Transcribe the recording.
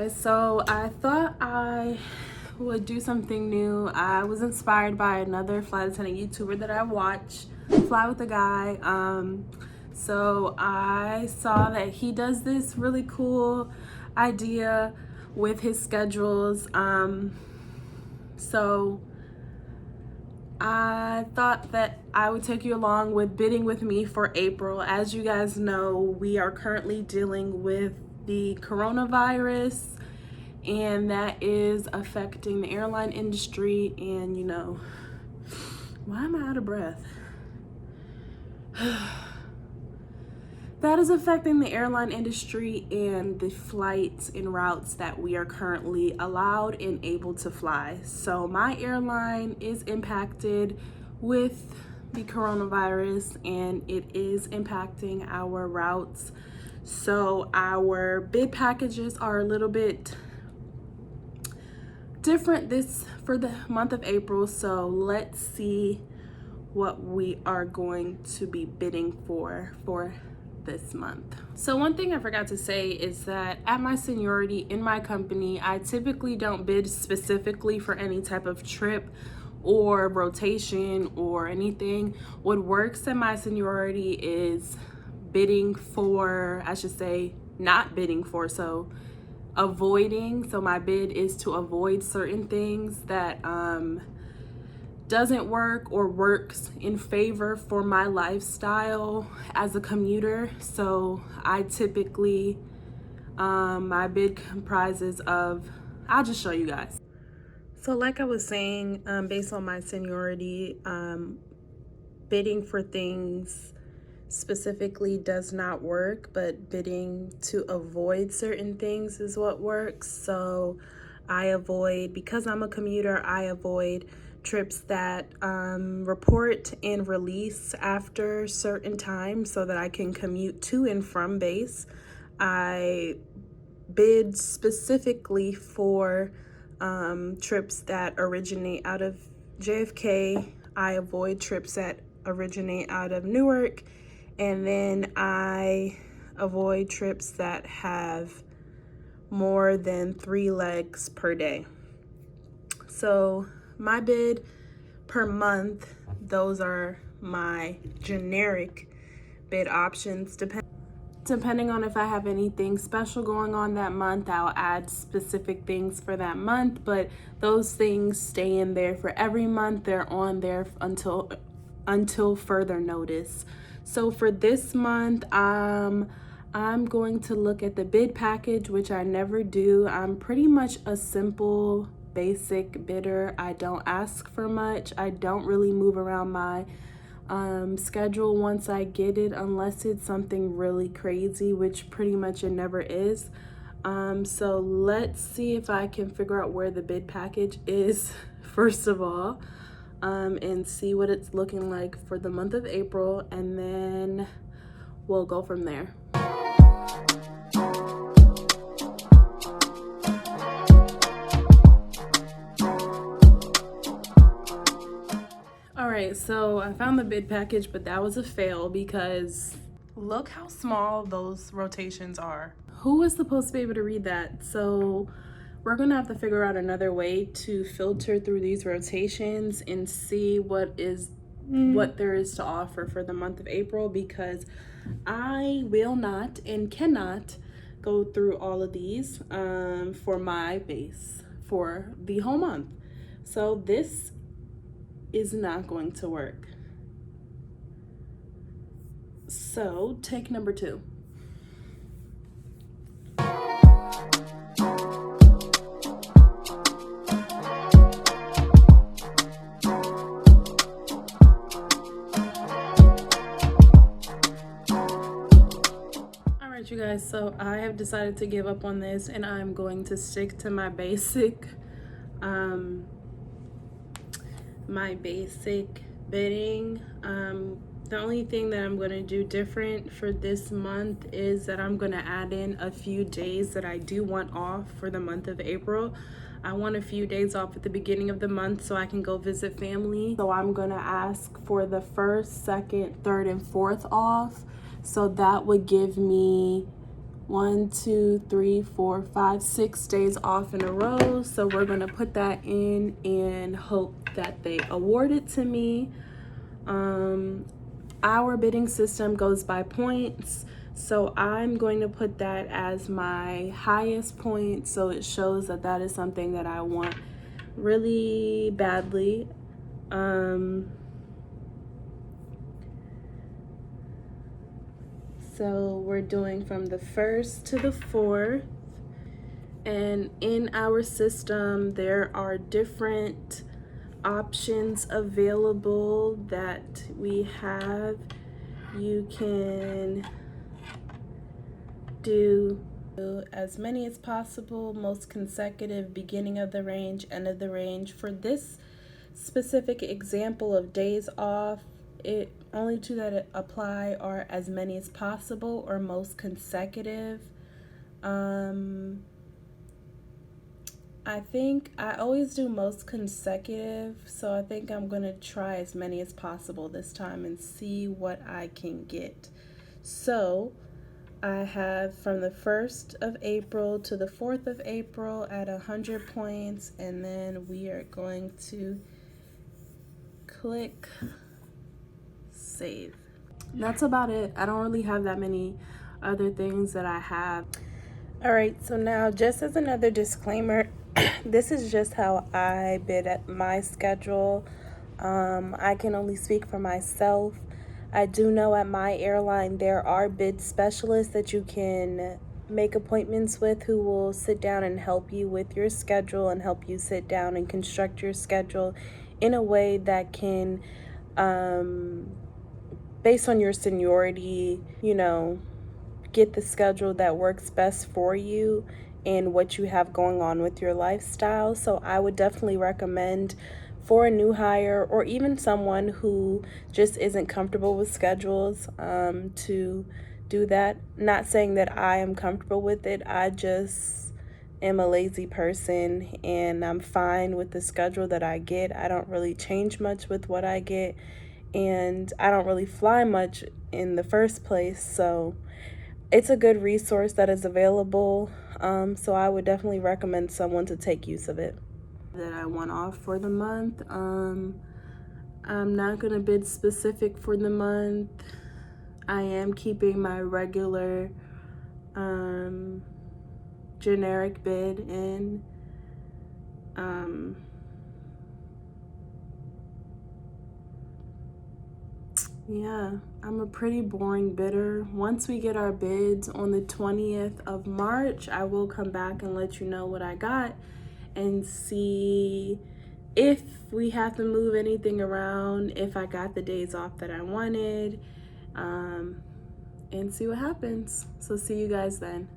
guys, so I thought I would do something new. I was inspired by another flight attendant YouTuber that I watch, Fly with a Guy. So I saw that he does this really cool idea with his schedules. So I thought that I would take you along with bidding with me for April. As you guys know, we are currently dealing with the coronavirus, and that is affecting the airline industry. And you know, why am I out of breath? That is affecting the airline industry and the flights and routes that we are currently allowed and able to fly. So my airline is impacted with the coronavirus, and it is impacting our routes. So our bid packages are a little bit different for the month of April. So let's see what we are going to be bidding for this month. So one thing I forgot to say is that at my seniority in my company, I typically don't bid specifically for any type of trip or rotation or anything. What works at my seniority is bidding for, I should say, not bidding for, so avoiding. So my bid is to avoid certain things that doesn't work or works in favor for my lifestyle as a commuter. So I typically, my bid comprises of, I'll just show you guys. So like I was saying, based on my seniority, bidding for things specifically does not work, but bidding to avoid certain things is what works. So I avoid, because I'm a commuter, I avoid trips that report and release after certain times so that I can commute to and from base. I bid specifically for trips that originate out of JFK. I avoid trips that originate out of Newark, and then I avoid trips that have more than 3 legs per day. So my bid per month, those are my generic bid options. Depending on if I have anything special going on that month, I'll add specific things for that month, but those things stay in there for every month. They're on there until further notice. So for this month, I'm going to look at the bid package, which I never do. I'm pretty much a simple, basic bidder. I don't ask for much. I don't really move around my schedule once I get it, unless it's something really crazy, which pretty much it never is. So let's see if I can figure out where the bid package is first of all, and see what it's looking like for the month of April, and then we'll go from there. Alright, so I found the bid package, but that was a fail because look how small those rotations are. Who was supposed to be able to read that? So we're gonna have to figure out another way to filter through these rotations and see what there is to offer for the month of April, because I will not and cannot go through all of these for my base for the whole month. So this is not going to work. So take number 2. Alright, you guys, so I have decided to give up on this, and I'm going to stick to my basic bidding. The only thing that I'm going to do different for this month is that I'm going to add in a few days that I do want off for the month of April. I want a few days off at the beginning of the month so I can go visit family. So I'm going to ask for the 1st, 2nd, 3rd, and 4th off. So that would give me 1, 2, 3, 4, 5, 6 days off in a row. So we're gonna put that in and hope that they award it to me. Our bidding system goes by points, so I'm going to put that as my highest point, so it shows that that is something that I want really badly. So we're doing from the 1st to the 4th, and in our system there are different options available that we have. You can do as many as possible, most consecutive, beginning of the range, end of the range. For this specific example of days off, it only two that apply are as many as possible or most consecutive. I think I always do most consecutive, so I think I'm gonna try as many as possible this time and see what I can get. So I have from the 1st of April to the 4th of April at 100 points, and then we are going to click save. That's about it. I don't really have that many other things that I have. All right, so now just as another disclaimer, this is just how I bid at my schedule. I can only speak for myself. I do know at my airline there are bid specialists that you can make appointments with who will sit down and help you with your schedule and help you sit down and construct your schedule in a way that can, based on your seniority, get the schedule that works best for you and what you have going on with your lifestyle. So I would definitely recommend for a new hire or even someone who just isn't comfortable with schedules to do that. Not saying that I am comfortable with it. I just am a lazy person and I'm fine with the schedule that I get. I don't really change much with what I get, and I don't really fly much in the first place. So it's a good resource that is available, so I would definitely recommend someone to take use of it. That I want off for the month. I'm not going to bid specific for the month. I am keeping my regular generic bid in. Yeah, I'm a pretty boring bidder. Once we get our bids on the 20th of March, I will come back and let you know what I got and see if we have to move anything around, if I got the days off that I wanted, and see what happens. So see you guys then.